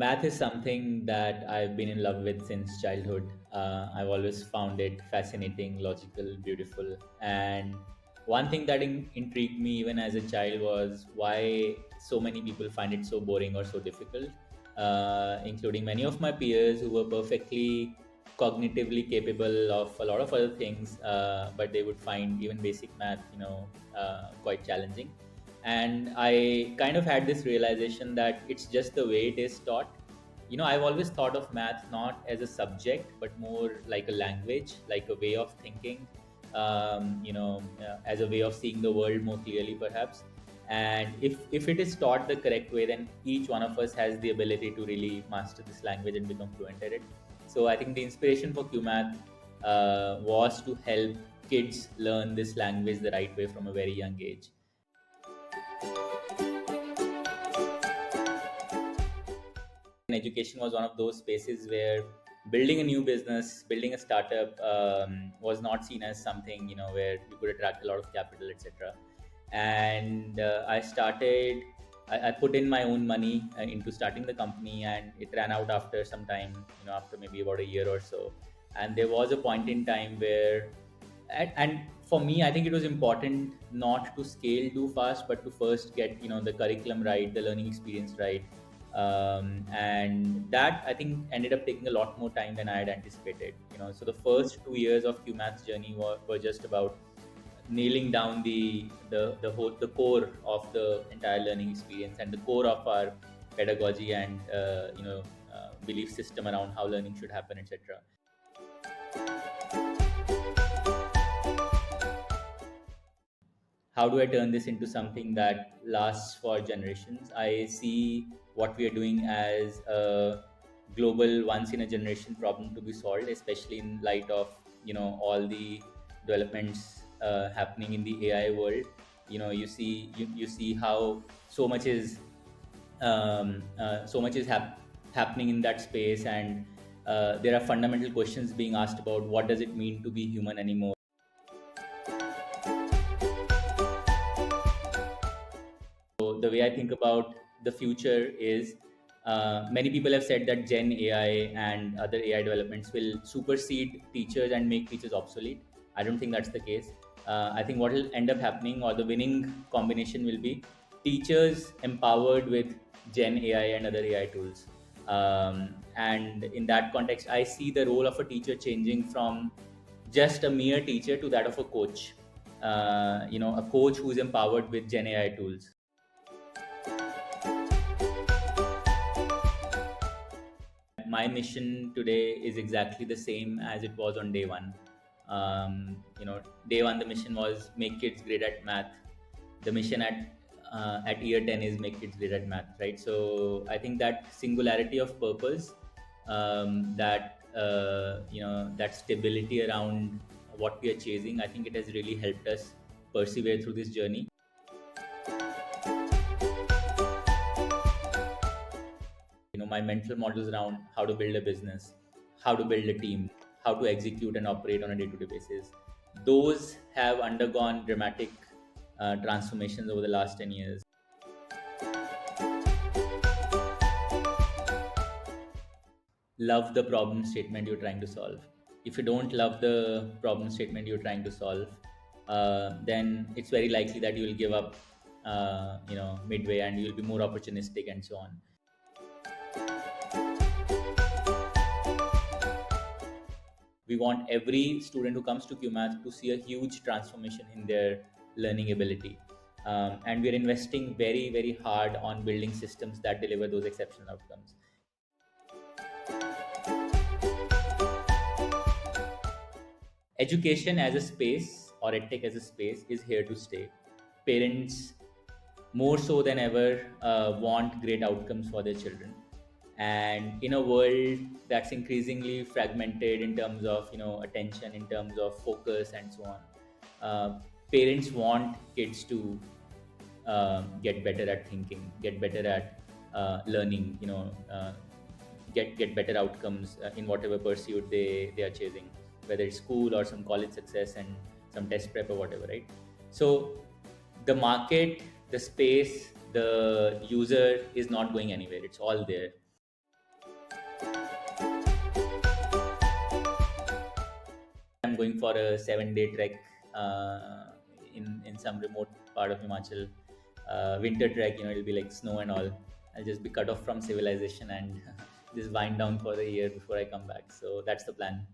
Math is something that I've been in love with since childhood. I've always found it fascinating, logical, beautiful. And one thing that intrigued me even as a child was why so many people find it so boring or so difficult, including many of my peers who were perfectly cognitively capable of a lot of other things, but they would find even basic math, quite challenging. And I kind of had this realization that it's just the way it is taught. I've always thought of math not as a subject but more like a language, like a way of thinking, as a way of seeing the world more clearly perhaps. And if it is taught the correct way, then each one of us has the ability to really master this language and become fluent at it. So I think the inspiration for Cuemath was to help kids learn this language the right way from a very young age. Education was one of those spaces where building a new business, building a startup, was not seen as something where you could attract a lot of capital, etc. And I put in my own money into starting the company, and it ran out after some time, after maybe about a year or so. And there was a point in time where and for me, I think it was important not to scale too fast, but to first get the curriculum right, the learning experience right. And that, I think, ended up taking a lot more time than I had anticipated. So the first 2 years of QMath's journey were just about nailing down the core of the entire learning experience and the core of our pedagogy and belief system around how learning should happen, etc. How do I turn this into something that lasts for generations? I see what we are doing as a global, once in a generation problem to be solved, especially in light of all the developments happening in the AI world. You see how so much is happening in that space, and there are fundamental questions being asked about what does it mean to be human anymore. So the way I think about the future is, many people have said that Gen AI and other AI developments will supersede teachers and make teachers obsolete. I don't think that's the case. I think what will end up happening, or the winning combination, will be teachers empowered with Gen AI and other AI tools. And in that context, I see the role of a teacher changing from just a mere teacher to that of a coach. A coach who's empowered with Gen AI tools. My mission today is exactly the same as it was on day one. Day one, the mission was make kids great at math. The mission at year 10 is make kids great at math, right? So I think that singularity of purpose, that stability around what we are chasing, I think it has really helped us persevere through this journey. My mental models around how to build a business, how to build a team, how to execute and operate on a day-to-day basis, those have undergone dramatic transformations over the last 10 years. Love the problem statement you're trying to solve. If you don't love the problem statement you're trying to solve, then it's very likely that you will give up midway, and you'll be more opportunistic and so on. We want every student who comes to Cuemath to see a huge transformation in their learning ability. And we're investing very, very hard on building systems that deliver those exceptional outcomes. Education as a space, or edtech as a space, is here to stay. Parents, more so than ever, want great outcomes for their children. And in a world that's increasingly fragmented in terms of attention, in terms of focus and so on, parents want kids to get better at thinking, get better at learning, get better outcomes in whatever pursuit they are chasing, whether it's school or some college success and some test prep or whatever, right? So the market, the space, the user is not going anywhere. It's all there. going for a 7 day trek in some remote part of Himachal. Winter trek, it'll be like snow and all. I'll just be cut off from civilization and just wind down for the year before I come back. So that's the plan.